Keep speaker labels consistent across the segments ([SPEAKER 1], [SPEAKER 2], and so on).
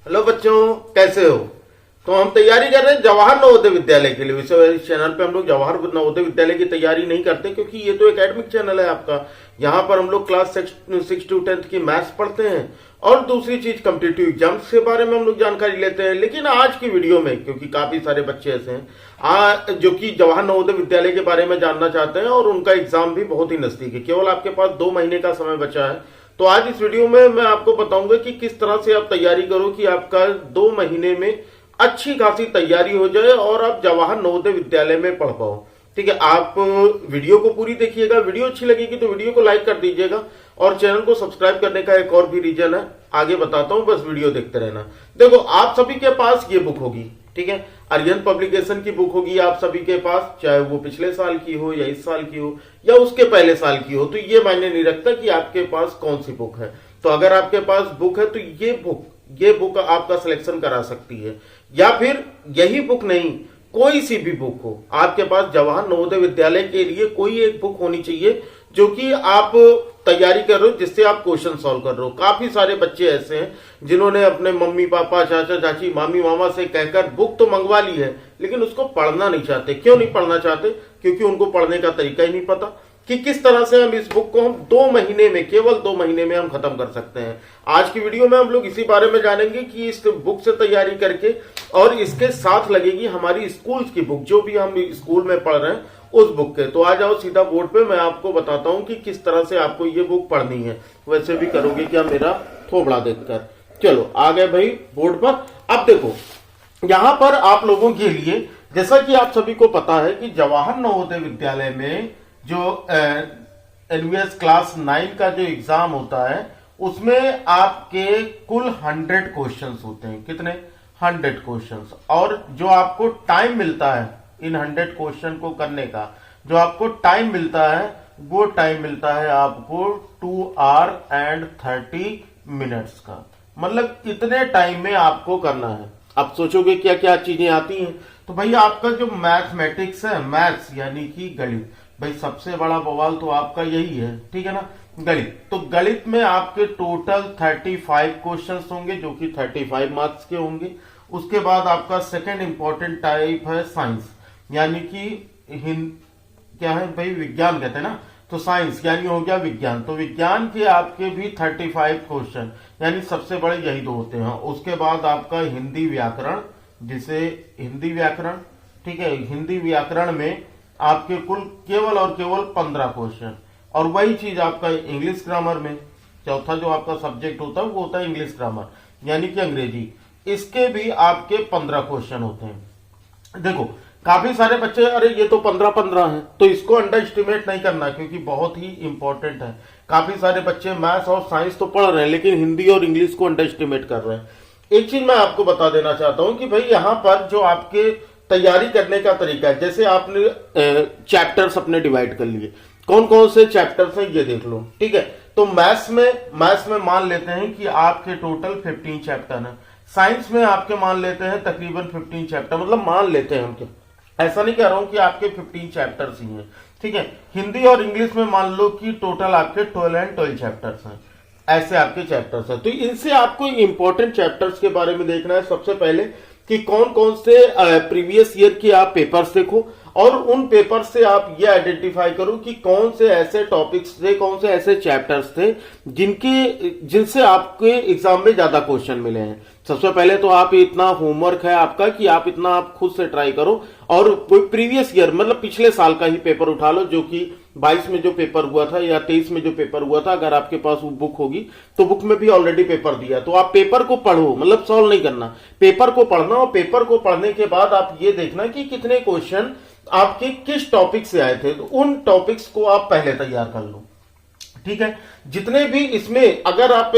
[SPEAKER 1] Hello बच्चों, कैसे हो। तो हम तैयारी कर रहे हैं जवाहर नवोदय विद्यालय के लिए। इस चैनल पे हम लोग जवाहर नवोदय विद्यालय की तैयारी नहीं करते, क्योंकि ये तो एकेडमिक चैनल है आपका। यहाँ पर हम लोग क्लास 6 to 10 की मैथ्स पढ़ते हैं और दूसरी चीज कॉम्पिटिटिव एग्जाम्स के बारे में हम लोग जानकारी लेते हैं। लेकिन आज की वीडियो में, क्योंकि काफी सारे बच्चे ऐसे हैं जो कि जवाहर नवोदय विद्यालय के बारे में जानना चाहते हैं और उनका एग्जाम भी बहुत ही नजदीक है, केवल आपके पास 2 महीने का समय बचा है। तो आज इस वीडियो में मैं आपको बताऊंगा कि किस तरह से आप तैयारी करो कि आपका 2 महीने में अच्छी खासी तैयारी हो जाए और आप जवाहर नवोदय विद्यालय में पढ़ पाओ। ठीक है, आप वीडियो को पूरी देखिएगा। वीडियो अच्छी लगेगी तो वीडियो को लाइक कर दीजिएगा और चैनल को सब्सक्राइब करने का एक और भी रीजन है, आगे बताता हूं, बस वीडियो देखते रहना। देखो, आप सभी के पास ये बुक होगी, ठीक है, आर्यन पब्लिकेशन की बुक होगी आप सभी के पास, चाहे वो पिछले साल की हो या इस साल की हो या उसके पहले साल की हो। तो ये मायने नहीं रखता कि आपके पास कौन सी बुक है। तो अगर आपके पास बुक है तो ये बुक आपका सिलेक्शन करा सकती है, या फिर यही बुक नहीं, कोई सी भी बुक हो आपके पास, जवाहर नवोदय विद्यालय के लिए कोई एक बुक होनी चाहिए जो कि आप तैयारी कर रहे हो, जिससे आप क्वेश्चन सॉल्व कर रहे हो। काफी सारे बच्चे ऐसे हैं जिन्होंने अपने मम्मी पापा, चाचा चाची, मामी मामा से कहकर बुक तो मंगवा ली है, लेकिन उसको पढ़ना नहीं चाहते। क्यों नहीं पढ़ना चाहते? क्योंकि उनको पढ़ने का तरीका ही नहीं पता कि किस तरह से हम इस बुक को 2 महीने में, केवल 2 महीने में हम खत्म कर सकते हैं। आज की वीडियो में हम लोग इसी बारे में जानेंगे कि इस बुक से तैयारी करके, और इसके साथ लगेगी हमारी स्कूल की बुक, जो भी हम स्कूल में पढ़ रहे हैं उस बुक के। तो आ जाओ सीधा बोर्ड पे, मैं आपको बताता हूं कि किस तरह से आपको ये बुक पढ़नी है। वैसे भी करोगे क्या मेरा थोबड़ा देखकर। चलो आ गए भाई बोर्ड पर। अब देखो, यहां पर आप लोगों के लिए, जैसा कि आप सभी को पता है कि जवाहर नवोदय विद्यालय में जो एनवीएस क्लास 9 का जो एग्जाम होता है, उसमें आपके कुल 100 क्वेश्चंस होते हैं। कितने? 100 क्वेश्चंस। और जो आपको टाइम मिलता है इन 100 क्वेश्चन को करने का, जो आपको टाइम मिलता है, वो टाइम मिलता है आपको 2 आवर एंड 30 मिनट्स का। मतलब इतने टाइम में आपको करना है। अब सोचोगे क्या क्या चीजें आती हैं, तो भाई आपका जो मैथमेटिक्स है, मैथ्स यानी कि गणित, भाई सबसे बड़ा बवाल तो आपका यही है, ठीक है ना, गणित। तो गणित में आपके टोटल 35 क्वेश्चंस होंगे, जो कि 35 मार्क्स के होंगे। उसके बाद आपका सेकंड इंपॉर्टेंट टाइप है साइंस, यानी कि क्या है भाई, विज्ञान कहते हैं ना, तो साइंस यानी हो गया विज्ञान। तो विज्ञान के आपके भी 35 क्वेश्चन, यानी सबसे बड़े यही 2 होते हैं। उसके बाद आपका हिंदी व्याकरण, जिसे हिंदी व्याकरण, ठीक है, हिंदी व्याकरण में आपके कुल केवल और केवल 15 क्वेश्चन। और वही चीज आपका इंग्लिश ग्रामर में, चौथा जो आपका सब्जेक्ट होता है वो होता है इंग्लिश ग्रामर, यानी कि अंग्रेजी। इसके भी आपके 15 क्वेश्चन होते हैं। देखो, काफी सारे बच्चे, अरे ये तो 15 है, तो इसको अंडर एस्टिमेट नहीं करना, क्योंकि बहुत ही इंपॉर्टेंट है। काफी सारे बच्चे मैथ्स और साइंस तो पढ़ रहे हैं, लेकिन हिंदी और इंग्लिश को अंडर एस्टिमेट कर रहे हैं। एक चीज मैं आपको बता देना चाहता हूं कि भाई यहाँ पर जो आपके तैयारी करने का तरीका है, जैसे आपने चैप्टर्स अपने डिवाइड कर लिए, कौन कौन से चैप्टर्स हैं ये देख लो, ठीक है। तो मैथ्स में मान लेते हैं कि आपके टोटल 15 चैप्टर हैं। साइंस में आपके मान लेते हैं तकरीबन 15 चैप्टर, मतलब मान लेते हैं हम, ऐसा नहीं कह रहा हूं कि आपके 15 चैप्टर्स ही हैं, ठीक है। हिंदी और इंग्लिश में मान लो कि टोटल आपके 12 एंड 12 चैप्टर्स हैं। ऐसे आपके चैप्टर्स हैं। तो इनसे आपको इंपॉर्टेंट चैप्टर्स के बारे में देखना है सबसे पहले, कि कौन कौन से प्रीवियस ईयर के आप पेपर्स देखो, और उन पेपर से आप ये आइडेंटिफाई करो कि कौन से ऐसे टॉपिक्स थे, कौन से ऐसे चैप्टर्स थे जिनसे आपके एग्जाम में ज्यादा क्वेश्चन मिले हैं। सबसे पहले तो आप इतना होमवर्क है आपका कि आप इतना आप खुद से ट्राई करो, और कोई प्रीवियस ईयर मतलब पिछले साल का ही पेपर उठा लो, जो कि 22 में जो पेपर हुआ था या 23 में जो पेपर हुआ था। अगर आपके पास वो बुक होगी तो बुक में भी ऑलरेडी पेपर दिया, तो आप पेपर को पढ़ो, मतलब सॉल्व नहीं करना, पेपर को पढ़ना। और पेपर को पढ़ने के बाद आप ये देखना कि कितने क्वेश्चन आपके किस टॉपिक से आए थे, तो उन टॉपिक्स को आप पहले तैयार कर लो, ठीक है। जितने भी इसमें, अगर आप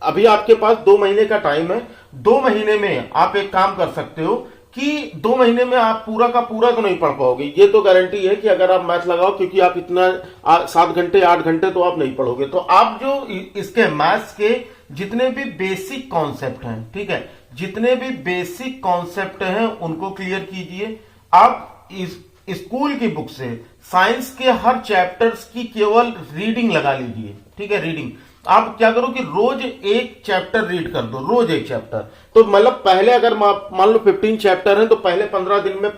[SPEAKER 1] अभी आपके पास 2 महीने का टाइम है, 2 महीने में आप एक काम कर सकते हो कि 2 महीने में आप पूरा का पूरा तो नहीं पढ़ पाओगे, ये तो गारंटी है कि अगर आप मैथ लगाओ, क्योंकि आप इतना 7 घंटे 8 घंटे तो आप नहीं पढ़ोगे। तो आप जो इसके मैथ्स के जितने भी बेसिक कॉन्सेप्ट हैं, ठीक है, जितने भी बेसिक कॉन्सेप्ट हैं उनको क्लियर कीजिए। आप इस स्कूल की बुक से साइंस के हर चैप्टर्स की केवल रीडिंग लगा लीजिए, ठीक है, रीडिंग। आप क्या करो कि रोज एक चैप्टर रीड कर दो, रोज एक चैप्टर। तो मतलब पहले अगर मान लो 15 चैप्टर हैं तो पहले 15 दिन में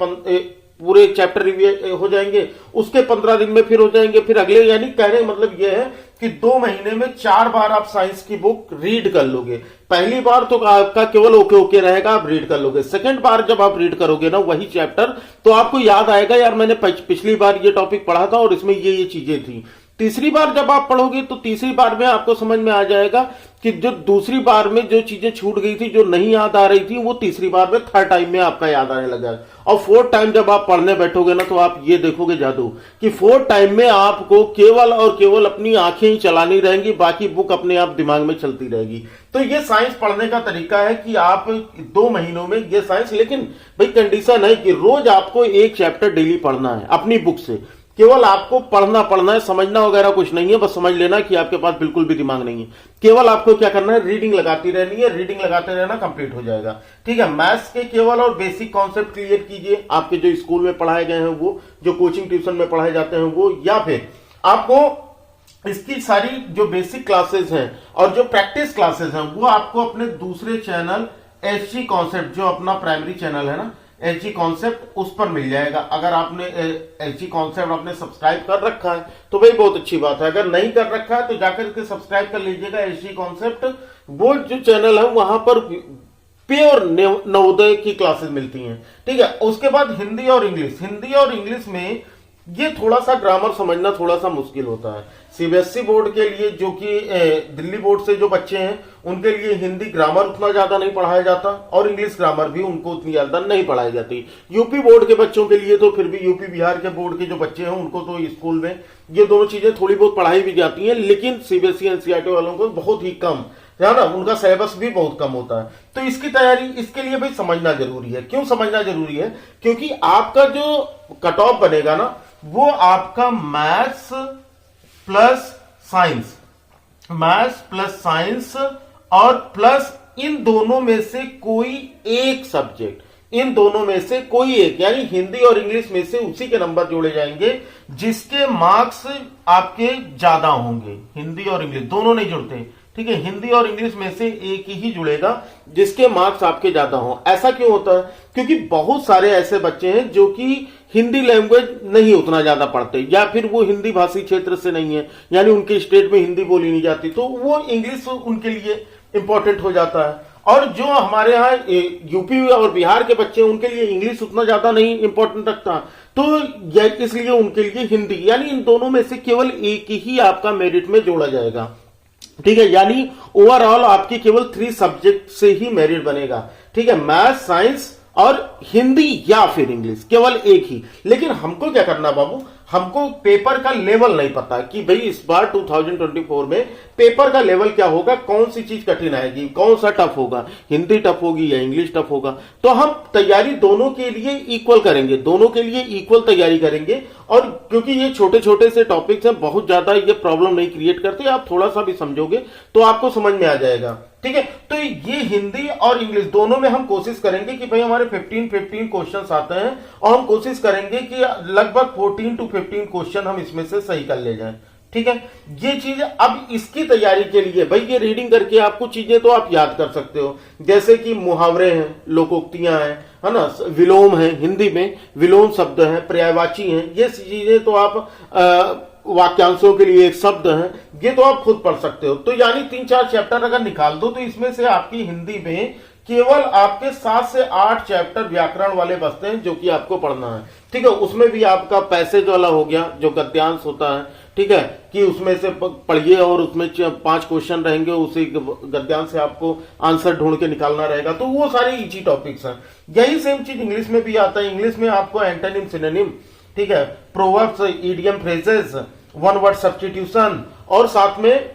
[SPEAKER 1] पूरे चैप्टर रिव्यू हो जाएंगे, उसके 15 दिन में फिर हो जाएंगे, फिर अगले, यानी कहने का मतलब यह है कि 2 महीने में 4 बार आप साइंस की बुक रीड कर लोगे। पहली बार तो आपका केवल ओके ओके रहेगा, आप रीड कर लोगे। सेकंड बार जब आप रीड करोगे ना वही चैप्टर, तो आपको याद आएगा यार मैंने पिछली बार ये टॉपिक पढ़ा था और इसमें ये चीजें थी। तीसरी बार जब आप पढ़ोगे तो तीसरी बार में आपको समझ में आ जाएगा कि जो दूसरी बार में जो चीजें छूट गई थी, जो नहीं याद आ रही थी, वो तीसरी बार में, थर्ड टाइम में आपका याद आने लगा। और फोर्थ टाइम जब आप पढ़ने बैठोगे ना तो आप ये देखोगे जादू कि फोर्थ टाइम में आपको केवल और केवल अपनी आंखें ही चलानी रहेंगी, बाकी बुक अपने आप दिमाग में चलती रहेगी। तो ये साइंस पढ़ने का तरीका है कि आप 2 महीनों में ये साइंस, लेकिन भाई कंडीशन है कि रोज आपको एक चैप्टर डेली पढ़ना है अपनी बुक से। केवल आपको पढ़ना है, समझना वगैरह कुछ नहीं है, बस समझ लेना कि आपके पास बिल्कुल भी दिमाग नहीं है। केवल आपको क्या करना है, रीडिंग लगाती रहनी है, रीडिंग लगाते रहना, कंप्लीट हो जाएगा। ठीक है, मैथ्स के केवल और बेसिक कॉन्सेप्ट क्लियर कीजिए, आपके जो स्कूल में पढ़ाए गए हैं वो, जो कोचिंग ट्यूशन में पढ़ाए जाते हैं वो, या फिर आपको इसकी सारी जो बेसिक क्लासेस हैं और जो प्रैक्टिस क्लासेस हैं वो आपको अपने दूसरे चैनल एसजी कॉन्सेप्ट, जो अपना प्राइमरी चैनल है ना एसजी कॉन्सेप्ट, उस पर मिल जाएगा। अगर आपने एसजी कॉन्सेप्ट आपने सब्सक्राइब कर रखा है तो भाई बहुत अच्छी बात है, अगर नहीं कर रखा है तो जाकर के सब्सक्राइब कर लीजिएगा एसजी कॉन्सेप्ट। वो जो चैनल है वहां पर प्योर नवोदय की क्लासेस मिलती हैं। ठीक है, उसके बाद हिंदी और इंग्लिश में ये थोड़ा सा ग्रामर समझना थोड़ा सा मुश्किल होता है। सीबीएसई बोर्ड के लिए, जो कि दिल्ली बोर्ड से जो बच्चे हैं, उनके लिए हिंदी ग्रामर उतना ज्यादा नहीं पढ़ाया जाता और इंग्लिश ग्रामर भी उनको उतनी ज्यादा नहीं पढ़ाई जाती। यूपी बोर्ड के बच्चों के लिए तो फिर भी, यूपी बिहार के बोर्ड के जो बच्चे हैं उनको तो स्कूल में ये दोनों चीजें थोड़ी बहुत पढ़ाई भी जाती हैं, लेकिन सीबीएसई एनसीईआरटी वालों को बहुत ही कम है ना, उनका सिलेबस भी बहुत कम होता है। तो इसकी तैयारी, इसके लिए भाई समझना जरूरी है। क्यों समझना जरूरी है? क्योंकि आपका जो कट ऑफ बनेगा ना वो आपका मैथ्स प्लस साइंस और प्लस इन दोनों में से कोई एक सब्जेक्ट, इन दोनों में से कोई एक, यानी हिंदी और इंग्लिश में से उसी के नंबर जोड़े जाएंगे जिसके मार्क्स आपके ज्यादा होंगे। हिंदी और इंग्लिश दोनों नहीं जुड़ते, ठीक है, हिंदी और इंग्लिश में से एक ही जुड़ेगा जिसके मार्क्स आपके ज्यादा हों। ऐसा क्यों होता है? क्योंकि बहुत सारे ऐसे बच्चे हैं जो कि हिंदी लैंग्वेज नहीं उतना ज्यादा पढ़ते, या फिर वो हिंदी भाषी क्षेत्र से नहीं है, यानी उनके स्टेट में हिंदी बोली नहीं जाती, तो वो इंग्लिश उनके लिए इंपॉर्टेंट हो जाता है। और जो हमारे यहाँ यूपी और बिहार के बच्चे हैं उनके लिए इंग्लिश उतना ज्यादा नहीं इंपॉर्टेंट रखता, तो इसलिए उनके लिए हिंदी, यानी इन दोनों में से केवल एक ही आपका मेरिट में जोड़ा जाएगा। ठीक है, यानी ओवरऑल आपकी केवल 3 सब्जेक्ट से ही मेरिट बनेगा। ठीक है, मैथ, साइंस और हिंदी या फिर इंग्लिश, केवल एक ही। लेकिन हमको क्या करना बाबू, हमको पेपर का लेवल नहीं पता कि भाई इस बार 2024 में पेपर का लेवल क्या होगा, कौन सी चीज कठिन आएगी, कौन सा टफ होगा, हिंदी टफ होगी या इंग्लिश टफ होगा। तो हम तैयारी दोनों के लिए इक्वल करेंगे, दोनों के लिए इक्वल तैयारी करेंगे। और क्योंकि ये छोटे छोटे से टॉपिक्स हैं, बहुत ज्यादा ये प्रॉब्लम नहीं क्रिएट करते, आप थोड़ा सा भी समझोगे तो आपको समझ में आ जाएगा। ठीक है, तो ये हिंदी और इंग्लिश दोनों में हम कोशिश करेंगे कि भाई हमारे 15 क्वेश्चंस आते हैं और हम कोशिश करेंगे कि लगभग 14 to 15 क्वेश्चन हम इसमें से सही कर ले जाएं। ठीक है, ये चीज अब इसकी तैयारी के लिए भाई ये रीडिंग करके आपको चीजें तो आप याद कर सकते हो, जैसे कि मुहावरे हैं, लोकोक्तियां हैं, है ना, विलोम है, हिंदी में विलोम शब्द है, पर्यायवाची हैं, ये चीजें तो आप वाक्यांशों के लिए एक शब्द है, ये तो आप खुद पढ़ सकते हो। तो यानी 3-4 चैप्टर अगर निकाल दो तो इसमें से आपकी हिंदी में केवल आपके 7 से 8 चैप्टर व्याकरण वाले बचते हैं जो कि आपको पढ़ना है। ठीक है, उसमें भी आपका पैसेज वाला हो गया जो गद्यांश होता है, ठीक है, कि उसमें से पढ़िए और उसमें 5 क्वेश्चन रहेंगे, उसी गद्यांश से आपको आंसर ढूंढ के निकालना रहेगा। तो वो सारे इजी टॉपिक्स हैं। यही सेम चीज इंग्लिश में भी आता है। इंग्लिश में आपको एंटोनिम, सिनोनिम, ठीक है, proverbs, idiom, phrases, one word substitution और साथ में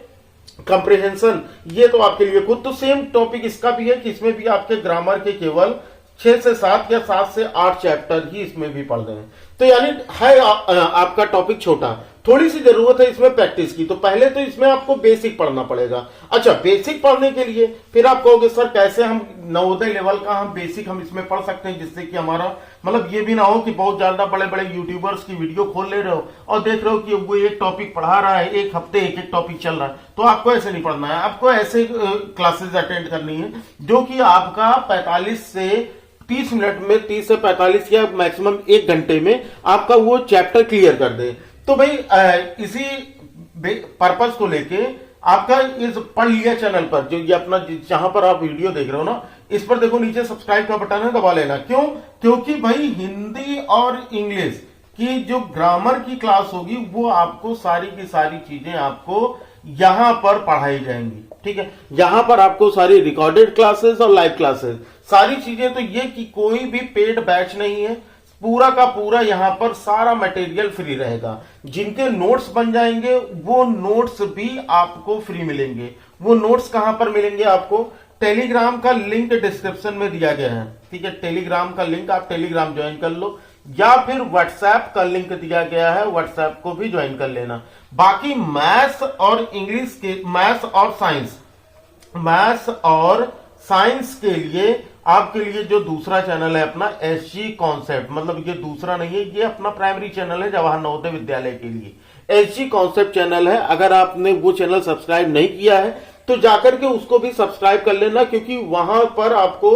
[SPEAKER 1] कंप्रिहेंशन, ये तो आपके लिए खुद। तो सेम टॉपिक इसका भी है कि इसमें भी आपके ग्रामर के केवल 6 से 7 या 7 से 8 चैप्टर ही इसमें भी पढ़ रहे हैं। तो यानी है आपका टॉपिक छोटा, थोड़ी सी जरूरत है इसमें प्रैक्टिस की। तो पहले तो इसमें आपको बेसिक पढ़ना पड़ेगा। अच्छा, बेसिक पढ़ने के लिए फिर आप कहोगे सर कैसे हम नवोदय लेवल का हम बेसिक हम इसमें पढ़ सकते हैं, जिससे कि हमारा मतलब ये भी ना हो कि बहुत ज्यादा बड़े बड़े यूट्यूबर्स की वीडियो खोल ले रहे हो और देख रहे हो कि वो एक टॉपिक पढ़ा रहा है, एक हफ्ते एक एक टॉपिक चल रहा है। तो आपको ऐसे नहीं पढ़ना है, आपको ऐसे क्लासेस अटेंड करनी है जो कि आपका 45 से 30 मिनट में, 30 से 45 या मैक्सिमम 1 घंटे में आपका वो चैप्टर क्लियर कर दे। तो भाई इसी पर्पस को लेके आपका इस पढ़ लिया चैनल पर जो ये अपना जहां पर आप वीडियो देख रहे हो ना, इस पर देखो नीचे सब्सक्राइब का बटन है, दबा लेना। क्यों? क्योंकि भाई हिंदी और इंग्लिश की जो ग्रामर की क्लास होगी वो आपको सारी की सारी चीजें आपको यहां पर पढ़ाई जाएंगी। ठीक है, यहां पर आपको सारी रिकॉर्डेड क्लासेस और लाइव क्लासेस सारी चीजें, तो ये कि कोई भी पेड बैच नहीं है, पूरा का पूरा यहां पर सारा मटेरियल फ्री रहेगा। जिनके नोट्स बन जाएंगे वो नोट्स भी आपको फ्री मिलेंगे। वो नोट्स कहां पर मिलेंगे आपको? टेलीग्राम का लिंक डिस्क्रिप्शन में दिया गया है। ठीक है, टेलीग्राम का लिंक, आप टेलीग्राम ज्वाइन कर लो, या फिर व्हाट्सएप का लिंक दिया गया है, व्हाट्सएप को भी ज्वाइन कर लेना। बाकी मैथ्स और इंग्लिश के, मैथ्स और साइंस के लिए आपके लिए जो दूसरा चैनल है अपना एसजी कॉन्सेप्ट, मतलब ये दूसरा नहीं है, ये अपना प्राइमरी चैनल है जवाहर नवोदय विद्यालय के लिए। एसजी कॉन्सेप्ट चैनल है, अगर आपने वो चैनल सब्सक्राइब नहीं किया है तो जाकर के उसको भी सब्सक्राइब कर लेना, क्योंकि वहां पर आपको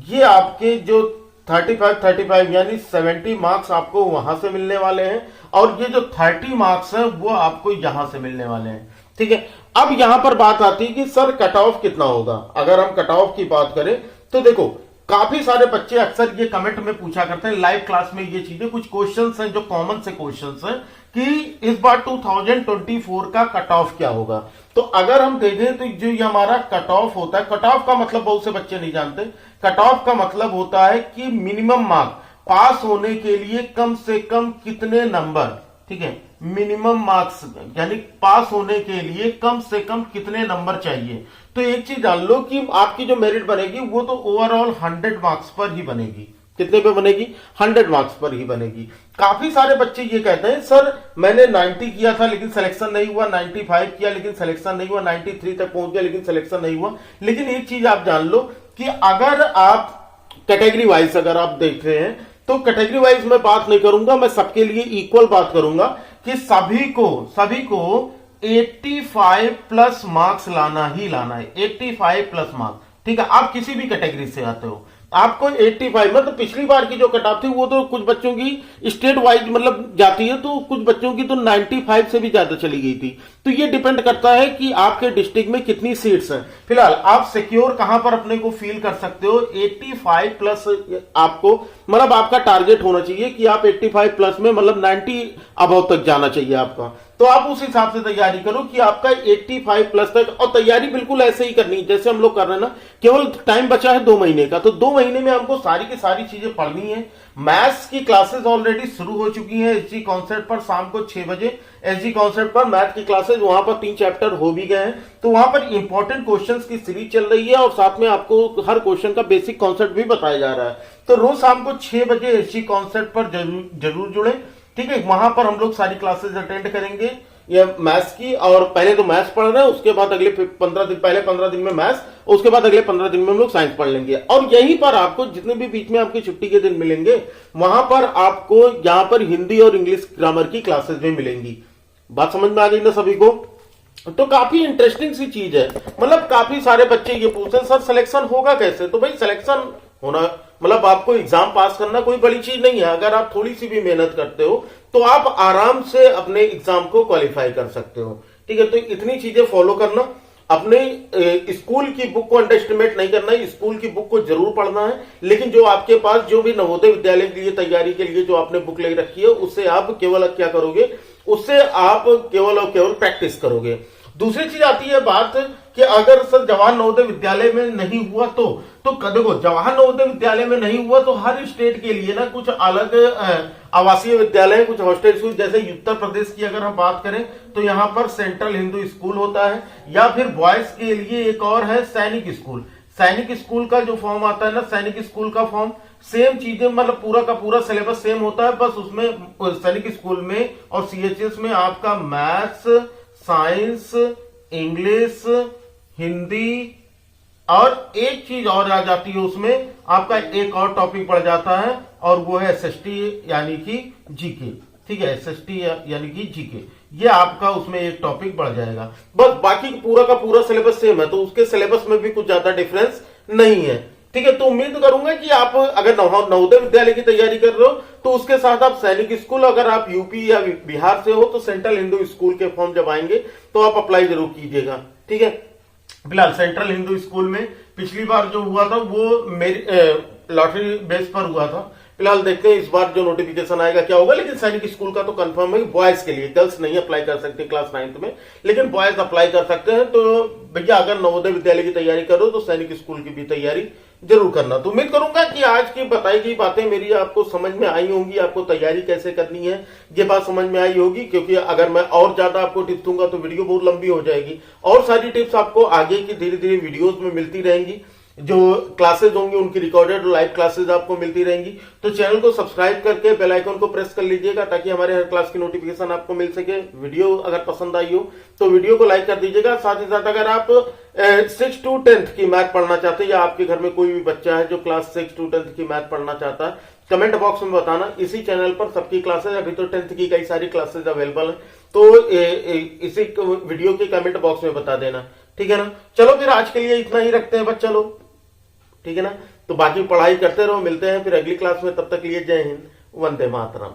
[SPEAKER 1] ये आपके जो 35 यानी 70 मार्क्स आपको वहां से मिलने वाले हैं, और ये जो 30 मार्क्स है वो आपको यहां से मिलने वाले हैं। ठीक है, अब यहां पर बात आती है कि सर कट ऑफ कितना होगा। अगर हम कट ऑफ की बात करें तो देखो, काफी सारे बच्चे अक्सर ये कमेंट में पूछा करते हैं लाइव क्लास में, ये चीजें कुछ क्वेश्चंस हैं जो कॉमन से क्वेश्चंस हैं कि इस बार 2024 का कट ऑफ क्या होगा। तो अगर हम देखें तो जो ये हमारा कट ऑफ होता है, कट ऑफ का मतलब बहुत से बच्चे नहीं जानते, कट ऑफ का मतलब होता है कि मिनिमम मार्क पास होने के लिए कम से कम कितने नंबर, ठीक है, मिनिमम मार्क्स यानी पास होने के लिए कम से कम कितने नंबर चाहिए। तो एक चीज जान लो कि आपकी जो मेरिट बनेगी वो तो ओवरऑल 100 मार्क्स पर ही बनेगी। कितने पे बनेगी? 100 मार्क्स पर ही बनेगी। काफी सारे बच्चे ये कहते हैं सर मैंने 90 किया था लेकिन सिलेक्शन नहीं हुआ, 95 किया लेकिन सिलेक्शन नहीं हुआ, 93 तक पहुंच गया लेकिन सिलेक्शन नहीं हुआ। लेकिन एक चीज आप जान लो कि अगर आप कैटेगरी वाइज अगर आप देख रहे हैं तो कैटेगरी वाइज मैं बात नहीं करूंगा, मैं सबके लिए इक्वल बात करूंगा कि सभी को 85 प्लस मार्क्स लाना ही लाना है। 85 प्लस मार्क्स, ठीक है, आप किसी भी कैटेगरी से आते हो आपको 85, मतलब पिछली बार की जो कट ऑफ थी वो तो कुछ बच्चों की स्टेट वाइज मतलब जाती है, तो कुछ बच्चों की तो 95 से भी ज्यादा चली गई थी। तो ये डिपेंड करता है कि आपके डिस्ट्रिक्ट में कितनी सीट्स हैं। फिलहाल आप सिक्योर कहां पर अपने को फील कर सकते हो? 85 प्लस आपको मतलब आपका टारगेट होना चाहिए कि आप 85 प्लस में मतलब 90 अबव तक जाना चाहिए आपका। तो आप उस हिसाब से तैयारी करो कि आपका 85 प्लस तक, और तैयारी बिल्कुल ऐसे ही करनी जैसे हम लोग कर रहे हैं ना। केवल टाइम बचा है 2 महीने का, तो 2 महीने में हमको सारी की सारी चीजें पढ़नी है। मैथ्स की क्लासेस ऑलरेडी शुरू हो चुकी हैं एसजी कॉन्सेप्ट पर, शाम को 6 बजे एसजी कॉन्सेप्ट पर मैथ की क्लासेस, वहां पर 3 चैप्टर हो भी गए हैं। तो वहां पर इंपॉर्टेंट क्वेश्चंस की सीरीज चल रही है और साथ में आपको हर क्वेश्चन का बेसिक कॉन्सेप्ट भी बताया जा रहा है। तो रोज शाम को 6 बजे एसजी कॉन्सेप्ट पर जरूर जुड़े, ठीक है। वहां पर हम लोग सारी क्लासेस अटेंड करेंगे ये मैथ्स की, और पहले तो मैथ्स पढ़ रहे हैं, उसके बाद अगले 15 दिन, पहले 15 दिन में मैथ्स, उसके बाद अगले 15 दिन में हम लोग साइंस पढ़ लेंगे। और यहीं पर आपको जितने भी बीच में आपकी छुट्टी के दिन मिलेंगे वहां पर आपको यहां पर हिंदी और इंग्लिश ग्रामर की क्लासेस भी मिलेंगी। बात समझ में आ गई ना सभी को? तो काफी इंटरेस्टिंग सी चीज है। मतलब काफी सारे बच्चे ये पूछते हैं सर सिलेक्शन होगा कैसे? तो भाई सिलेक्शन होना मतलब आपको एग्जाम पास करना कोई बड़ी चीज नहीं है। अगर आप थोड़ी सी भी मेहनत करते हो तो आप आराम से अपने एग्जाम को क्वालिफाई कर सकते हो, ठीक है। तो इतनी चीजें फॉलो करना, अपने स्कूल की बुक को अंडर एस्टिमेट नहीं करना है, स्कूल की बुक को जरूर पढ़ना है, लेकिन जो आपके पास जो भी नवोदय विद्यालय के लिए तैयारी के लिए जो आपने बुक ले रखी है उससे आप केवल क्या करोगे, उससे आप केवल और केवल प्रैक्टिस करोगे। दूसरी चीज आती है बात कि अगर सर जवाहर नवोदय विद्यालय में नहीं हुआ तो देखो जवाहर नवोदय विद्यालय में नहीं हुआ तो हर स्टेट के लिए ना कुछ अलग आवासीय विद्यालय, कुछ हॉस्टल स्कूल, जैसे उत्तर प्रदेश की अगर हम बात करें तो यहाँ पर सेंट्रल हिंदू स्कूल होता है, या फिर बॉयज के लिए एक और है सैनिक स्कूल। सैनिक स्कूल का जो फॉर्म आता है ना, सैनिक स्कूल का फॉर्म सेम चीजें, मतलब पूरा का पूरा सिलेबस सेम होता है, बस उसमें सैनिक स्कूल में और सीएचएस में आपका मैथ्स, साइंस, इंग्लिश, हिंदी और एक चीज और आ जाती है, उसमें आपका एक और टॉपिक पड़ जाता है और वो है एसएसटी यानी कि जीके। ठीक है, एसएसटी यानी कि जीके, ये आपका उसमें एक टॉपिक बढ़ जाएगा। बस बाकी पूरा का पूरा सिलेबस सेम है, तो उसके सिलेबस में भी कुछ ज्यादा डिफरेंस नहीं है। ठीक है, तो उम्मीद करूंगा कि आप अगर नवोदय विद्यालय की तैयारी कर रहे हो तो उसके साथ आप सैनिक स्कूल, अगर आप यूपी या बिहार से हो तो सेंट्रल हिंदू स्कूल के फॉर्म जब आएंगे तो आप अप्लाई जरूर कीजिएगा। ठीक है, फिलहाल सेंट्रल हिंदू स्कूल में पिछली बार जो हुआ था वो मेरी लॉटरी बेस पर हुआ था। फिलहाल देखते हैं इस बार जो नोटिफिकेशन आएगा क्या होगा, लेकिन सैनिक स्कूल का तो कंफर्म है, बॉयज के लिए, गर्ल्स नहीं अप्लाई कर सकते क्लास 9th में, लेकिन बॉयज अप्लाई कर सकते हैं। तो भैया अगर नवोदय विद्यालय की तैयारी करो तो सैनिक स्कूल की भी तैयारी जरूर करना। तो उम्मीद करूंगा कि आज की बताई गई बातें मेरी आपको समझ में आई होंगी, आपको तैयारी कैसे करनी है ये बात समझ में आई होगी, क्योंकि अगर मैं और ज्यादा आपको टिप्स दूंगा तो वीडियो बहुत लंबी हो जाएगी। और सारी टिप्स आपको आगे की धीरे धीरे वीडियोज में मिलती रहेंगी, जो क्लासेज होंगी उनकी रिकॉर्डेड लाइव क्लासेज आपको मिलती रहेंगी। तो चैनल को सब्सक्राइब करके बेल आइकन को प्रेस कर लीजिएगा ताकि हमारे हर क्लास की नोटिफिकेशन आपको मिल सके। वीडियो अगर पसंद आई हो तो वीडियो को लाइक कर दीजिएगा। साथ ही साथ अगर आप 6 to 10th की मैथ पढ़ना चाहते हैं या आपके घर में कोई भी बच्चा है जो क्लास 6 to 10th की मैथ पढ़ना चाहता है, कमेंट बॉक्स में बताना। इसी चैनल पर सबकी क्लासेज, अभी तो 10th की कई सारी क्लासेज अवेलेबल है, तो इसी वीडियो के कमेंट बॉक्स में बता देना। ठीक है ना, चलो फिर आज के लिए इतना ही रखते हैं बच्चा लोग, ठीक है ना। तो बाकी पढ़ाई करते रहो, मिलते हैं फिर अगली क्लास में, तब तक लिए जय हिंद, वंदे मातरम।